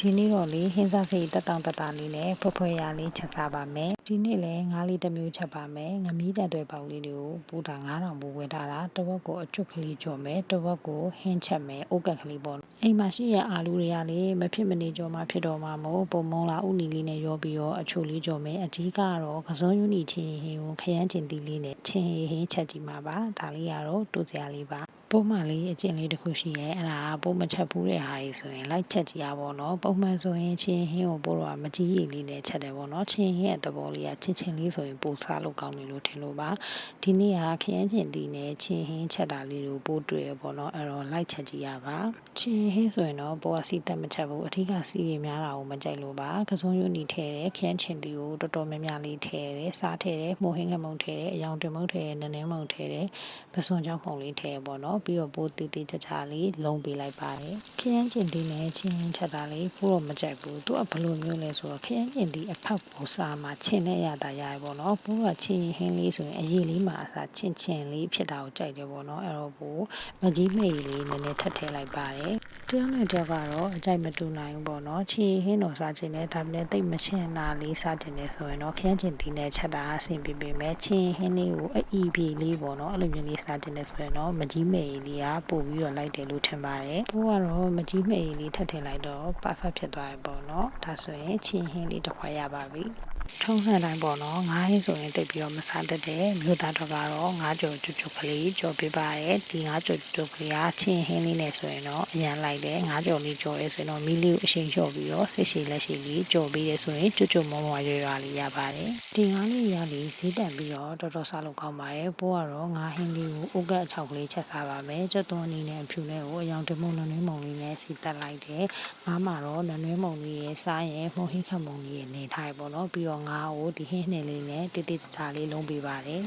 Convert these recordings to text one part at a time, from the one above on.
ဒီနေ့တော့လေဟင်းစားစိတ်တက်တောင်တက်တာလေးနဲ့ဖွယ်ဖွယ်ရလေးချက်စားပါမယ်ဒီနေ့လည်းငါးလေးတစ်မျိုးချက်ပါမယ်ငမီးတန်တွေပေါက်လေးတွေကိုပူတာ9000ဘူးဝယ်ထားတာတစ်ဝက်ကိုအကျွတ်ကလေးကြော်မယ်တစ်ဝက်ကိုဟင်းချက်မယ်အိုးကက်ကလေးပေါ့အိမ်မှာရှိရအာလူတွေကလေမဖြစ်မနေကြော်မှဖြစ်တော့မှာမို့ပုံမုံလာဥနီလေးနဲ့ရောပြီးတော့အချိုလေးကြော်မယ်အကြီးကတော့ကစုံယူနီချင်းဟင်းကိုခရမ်းကျင်သီးလေးနဲ့ချင်းဟင်းချက်ကြည့်မှာပါဒါလေးကတော့တိုးစရာလေးပါပုံမှန်လေးအကျင့်လေးတစ်ခုရှိရဲအဲ့ဒါပုံမချက်ဘူးတဲ့ဟာကြီးဆိုရင်လိုက်ချက်ကြည့်ရပါတော့ပုံမှန်ဆိုရင်ချင်းဟင်းကိုပို့တော့မကြီးရည်လေးနဲ့ချက်တယ်ပေါ့နော်ချင်းဟင်းရဲ့သဘောလေးကချင်းချင်းလေးဆိုရင်ပိုစားလို့ကောင်းတယ်လို့ထင်လို့ပါဒီနေ့ကခရမ်းကျင်သီးနဲ့ချင်းဟင်းချက်တာလေးကိုပို့တွေ့ရပေါ့နော်အဲ့တော့လိုက်ချက်ကြည့်ရပါချင်းဟင်းဆိုရင်တော့ပိုကစီတက်မချက်ဘူးအထီးကစီရများတာကိုမကြိုက်လို့ပါကစုံယူနီထဲတယ်ခရမ်းချင်သီးကိုတော်တော်များများလေးထဲတယ်စားထဲတယ်မှုဟင်းငမုံထဲတယ်အယောင်တင်မုံထဲတယ်နည်းနည်းမုံထဲတယ်ပစွန်ချောင်းမှုံလေးထဲပေါ့နော်ပြီးတော့ပိုးတီတီချာချာလေးလုံးပေးလိုက်ပါတယ်ခရမ်းကျင်သီးနဲ့ချင်းချက်တာလေးပို့တော့မကြိုက်ဘူးသူကဘလိုမျိုးလဲဆိုတော့ခရမ်းကျင်သီးအဖောက်ကိုစားမှချင်းနဲ့ရတာရရပေါ့နော်ပိုးကချင်းဟင်းလေးဆိုရင်အရေးလေးမှာအစားချင်းလေးဖြစ်တာကိုကြိုက်တယ်ပေါ့နော်အဲ့တော့ပိုးမကြီးမိတ်လေးနည်းနည်းထပ်ထည့်လိုက်ပါတယ်တယောက်နဲ့တယောက်ကတော့အကြိုက်မတူနိုင်ဘူးပေါ့နော်ချင်းဟင်းတော့စားခြင်းနဲ့ဒါပေမဲ့တိတ်မရှင်းတာလေးစားခြင်းနဲ့ဆိုရင်တော့ခရမ်းကျင်သီးနဲ့ချက်တာအဆင်ပြေပေမဲ့ချင်းဟင်းလေးကိုအီပြေလေးပေါ့နော်အဲ့လိုမျိုးလေးစားခြင်းနဲ့ဆိုရင်တော့မကြီးမိတ်လေးကပို့ပြီးတော့လိုက်တယ်လို့ထင်ပါတယ်ပိုးကတော့မကြီးမိတ်လေးထပ်ထည့်လိုက်တော့ perfect ဖြစ်သွားပြီပေါ့နော်ဒါဆိုရင်ချင်းဟင်းလေးတစ်ခွက်ရပါပြီထုံးစံတိုင်းပေါ့နော်ငါးဟင်းဆိုရင်တိတ်ပြီးတော့မစားတတ်တဲ့မြို့သားတော့ကတော့ငါးကြော်ကျွတ်ကျွတ်ကလေးကြော်ပေးပါရဲ့ဒီငါးကြော်ကျွတ်ကလေးကချင်းဟင်းလေးနဲ့ဆိုရင်တော့အရန်လိုက်တယ်ငါးကြော်လေးကြော်ရဲဆိုရင်တော့မီးလေးကိုအရှိန်လျှော့ပြီးတော့စစ်ရှည်လက်ရှည်လေးကြော်ပေးရဲဆိုရင်ကျွတ်ကျွတ်မောမောရွရွလေးရပါတယ်ဒီငါးလေးရလေးဈေးတန်ပြီးတော့တော်တော်စားလို့ကောင်းပါတယ်ပိုးကတော့ငါးဟင်းလေးကိုဥကအချောက်ကလေးချက်စားပါမယ်ကျွတ်သွန်းအနေနဲ့အဖြူလေးကိုအယောင်တမုံနွေးမုံလေးနဲ့စီတက်လိုက်တယ်ငါးမှာတော့နွေးမုံလေးရဲ့စားရင်မှုဟင်းခမုံလေးရဲ့နေထားပေါ့နော်ပြီးတော့ငါးကိုဒီဟင်းနဲ့လေးနဲ့တိတိကျကျလေးလုံးပေးပါတယ်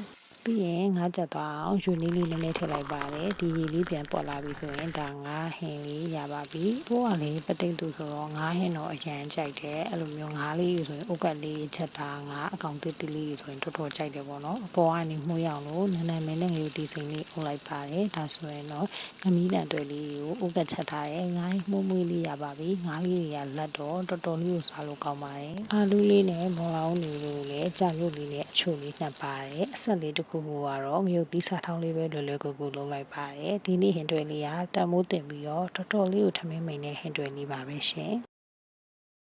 ပြီးရင်ငါးကြက်သွားအောင်ယူလေးလေးနည်းနည်းထည့်လိုက်ပါတယ်ဒီရေလေးပြန်ပေါ်လာပြီဆိုရင်ဒါငါးဟင်းလေးရပါပြီပိုးကလေးပသိမ့်သူဆိုတော့ငါးဟင်းတော့အရန်ကြိုက်တယ်အဲ့လိုမျိုးငါးလေးဆိုရင်ဥကလေးချက်တာငါးအကောင်တစ်လေးဆိုရင်တော်တော်ကြိုက်တယ်ပေါ့နော်အပေါ်ကနေမှုရအောင်လို့နည်းနည်းမင်းနဲ့ငရုတ်တီစိမ့်လေးအုပ်လိုက်ပါတယ်ဒါဆိုရင်တော့ငမီးတန်တွေလေးကိုဥကချက်ထားရဲ့ငါးမှုမွေးလေးရပါပြီငါးလေးတွေကလက်တော့တော်တော်လေးကိုစားလို့ကောင်းပါတယ်အာလူးလေးနဲ့မော်လောင်းနေလို့လည်းကြာရုပ်လေးနဲ့အချိုလေးနှပ်ပါတယ်အဆက်လေးတစ်ခုကတော့ငရုတ်သီးစားထောင်းလေးပဲလွယ်လွယ်ကူကူလုပ်လိုက်ပါတယ်ဒီနေ့ဟင်တွေလေးကတမိုးတင်ပြီးတော့တော်တော်လေးကိုထမင်းမိန်နဲ့ဟင်တွေလေးပါပဲရှင်